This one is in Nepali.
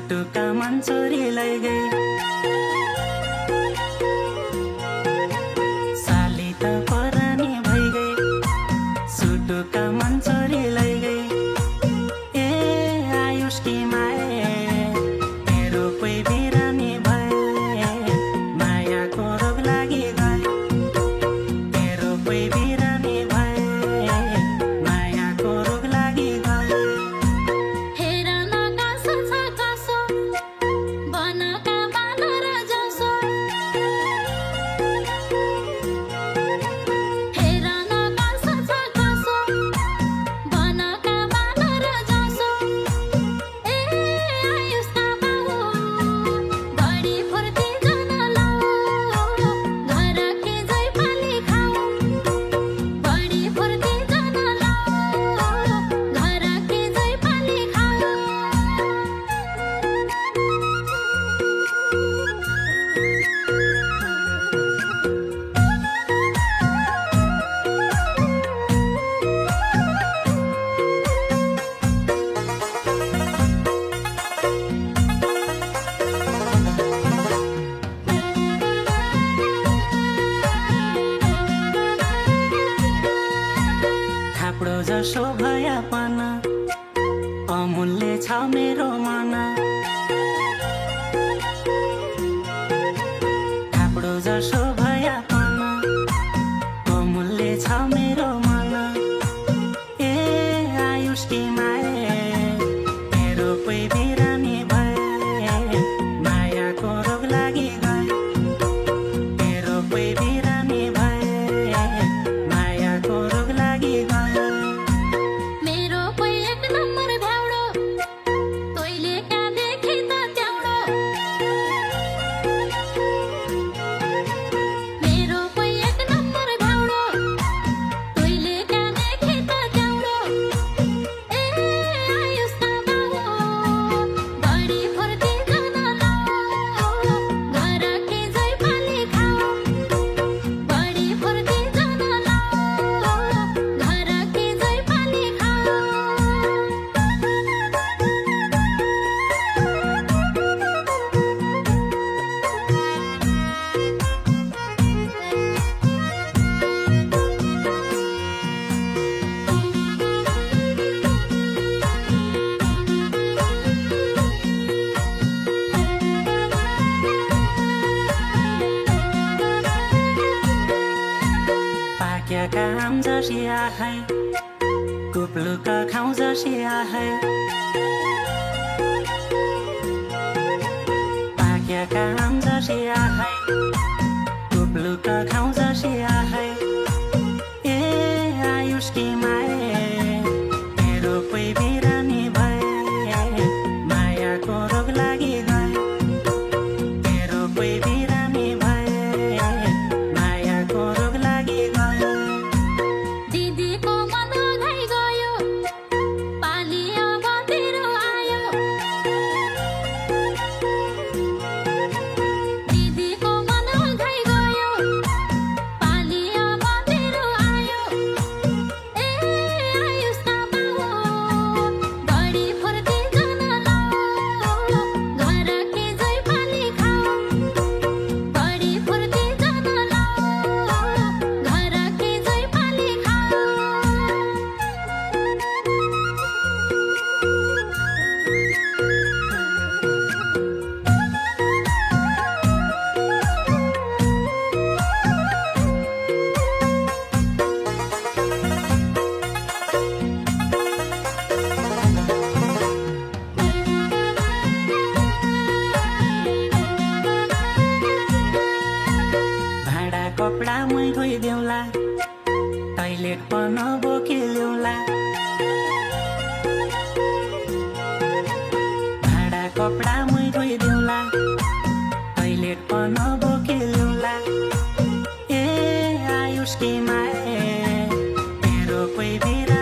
सुटुका मन चोरीलाई गई साली त परानी भई गई सुटुका मन चोरीलाई गई ए आयुष की माए मेरो कोही बिरानी भए मायाको रोग लागि गए मेरो कोही बिरानी भए मायाको रोग लागि गए थाप्डो जसो भयापन अमूल्य छ मेरो मन थाप्डो जसो भयापन अमूल्य छ मेरो मन ए आयुष की माए मेरो कोही बिरानी भए मायाको रोग लागि गए मेरो कोही बिरानी भए मायाको रोग लागि गए पाकेका आम जसी आहै कुप्लुका खाउँ जसी आहै पाकेका आम जसी आहै कुप्लुका खाउँ जसी आहै ए आयुष की माए मेरो कोही बिरानी भए मायाको रोग लागि गए मेरो कोही बिरानी भए मायाको रोग लागि गए कपडा मै धोइदेऊला टोइलेट पनि बोकिदेऊला भाडा कपडा मै धोइदेऊला टोइलेट पनि बोकिदेऊला ए आयुष की माए मेरो कोही बिरानी